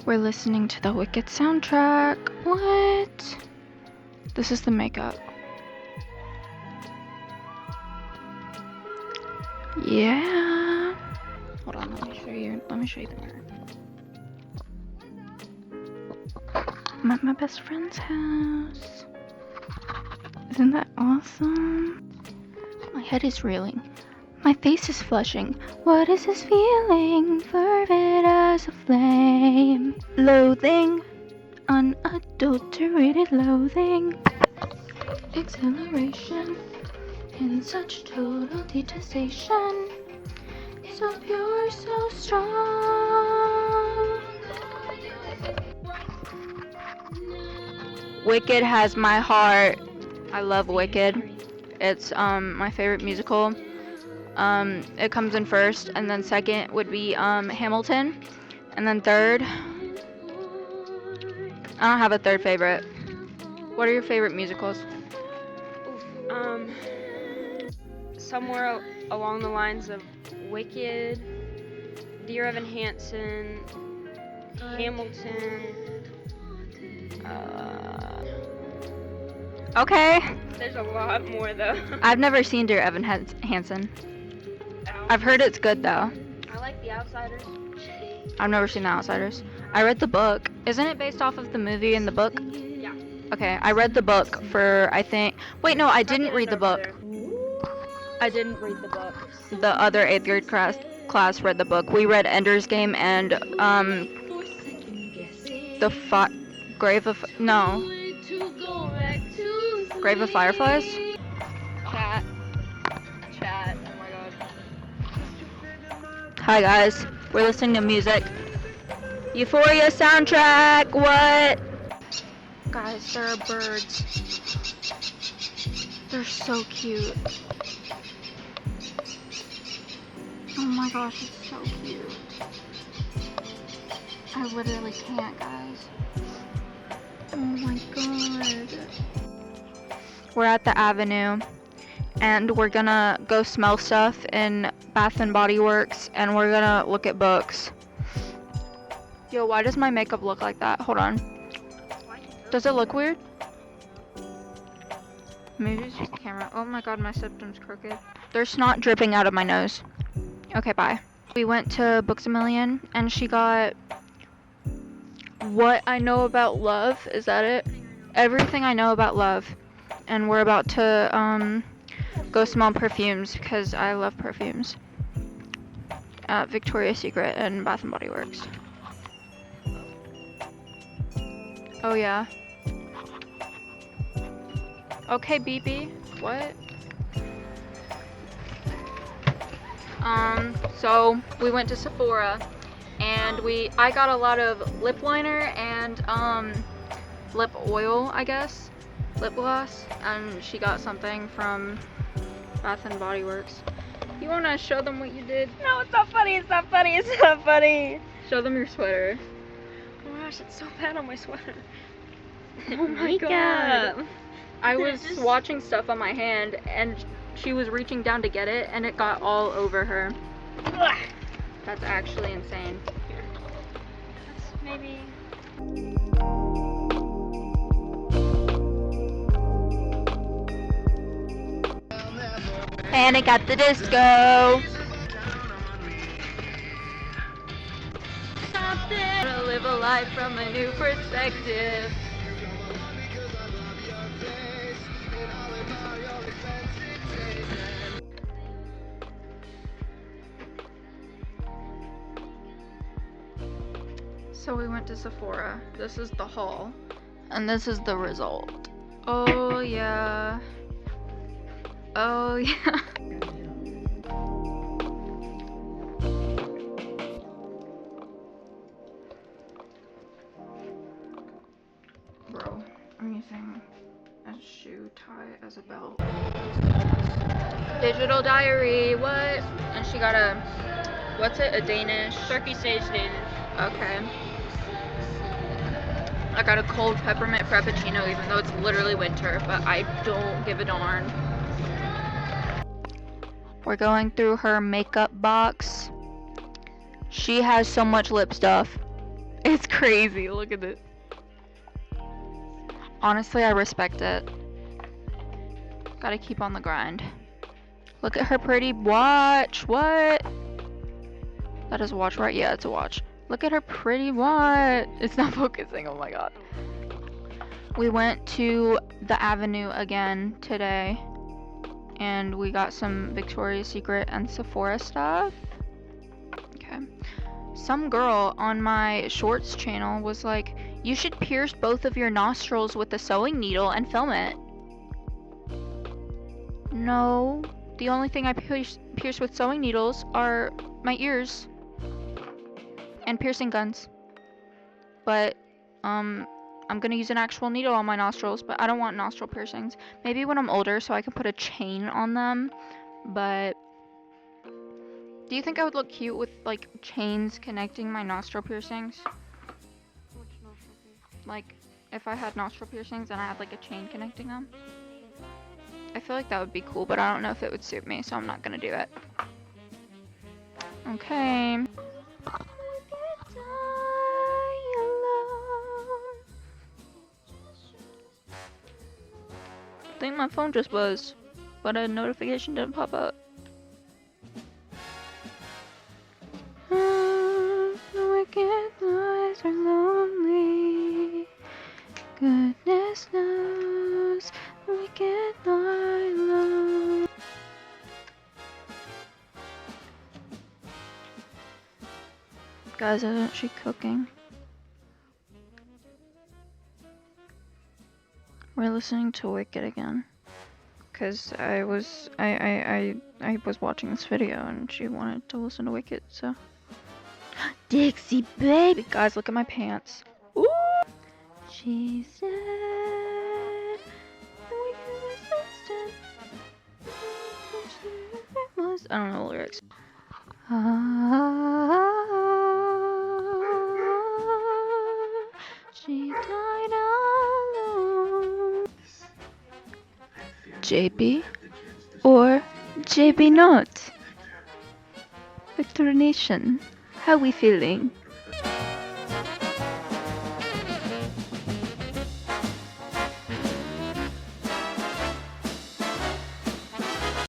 We're listening to the Wicked soundtrack. What? This is the makeup. Yeah. Hold on, let me show you the mirror. I'm at my best friend's house. Isn't that awesome? My head is reeling. My face is flushing. What is this feeling? Fervid as a flame. Loathing. Unadulterated loathing. Exhilaration. In such total detestation. So pure, so strong. Wicked has my heart. I love Wicked. It's my favorite musical. It comes in first, and then second would be Hamilton, and then third. I don't have a third favorite. What are your favorite musicals? Somewhere along the lines of Wicked, Dear Evan Hansen, Hamilton. Okay. There's a lot more though. I've never seen Dear Evan Hansen. I've heard it's good though. I like The Outsiders. I've never seen The Outsiders. I read the book. Isn't it based off of the movie and the book? Yeah. Okay, I read the book for, I think... Wait, no, I didn't read the book. I didn't read the book. The other 8th grade class read the book. We read Ender's Game and, Grave of Fireflies? Chat. Oh my god. Hi guys, we're listening to music. Euphoria soundtrack, what? Guys, there are birds. They're so cute. Oh my gosh, it's so cute. I literally can't, guys. Oh my god. We're at the Avenue, and we're gonna go smell stuff in Bath and Body Works, and we're gonna look at books. Yo, why does my makeup look like that? Hold on. Does it look weird? Maybe it's just the camera. Oh my god, my septum's crooked. There's snot dripping out of my nose. Okay, bye. We went to Books A Million, and she got What I Know About Love. Is that it? Everything I Know About Love. And we're about to go smell perfumes because I love perfumes at Victoria's Secret and Bath and Body Works. Oh yeah. Okay, BB. What? So we went to Sephora and I got a lot of lip liner and lip oil, I guess. Lip gloss, and she got something from Bath and Body Works. You wanna show them what you did? No, it's not funny. It's not funny. It's not funny. Show them your sweater. Oh my gosh, it's so bad on my sweater. Oh my god. I was swatching stuff on my hand, and she was reaching down to get it, and it got all over her. Ugh. That's actually insane. Here. That's maybe... Panic at the Disco. Something to live a life from a new perspective. So we went to Sephora. This is the haul, and this is the result. Oh yeah. Oh yeah. Bro, I'm using a shoe tie as a belt. Digital diary, what? And she got a, what's it? A Danish? Turkey sage Danish. Okay. I got a cold peppermint frappuccino even though it's literally winter, but I don't give a darn. We're going through her makeup box. She has so much lip stuff. It's crazy. Look at this. Honestly, I respect it. Gotta keep on the grind. Look at her pretty watch. What? That is a watch, right? Yeah, it's a watch. Look at her pretty watch. It's not focusing. Oh my god. We went to the Avenue again today. And we got some Victoria's Secret and Sephora stuff. Okay. Some girl on my shorts channel was like, you should pierce both of your nostrils with a sewing needle and film it. No. The only thing I pierce with sewing needles are my ears. And piercing guns. But, I'm gonna use an actual needle on my nostrils, but I don't want nostril piercings. Maybe when I'm older so I can put a chain on them, but do you think I would look cute with, like, chains connecting my nostril piercings? Like, if I had nostril piercings and I had, like, a chain connecting them? I feel like that would be cool, but I don't know if it would suit me, so I'm not gonna do it. Okay. I think my phone just buzzed, but a notification didn't pop up. The wicked lies are lonely. Goodness knows the wicked lie low. Guys, isn't she cooking? We're listening to Wicked again, cause I was watching this video and she wanted to listen to Wicked, so. Dixie baby, guys, look at my pants. Ooh. She said, the wicked was I don't know the lyrics. She died alone. JB or JB not? Victory Nation, how we feeling?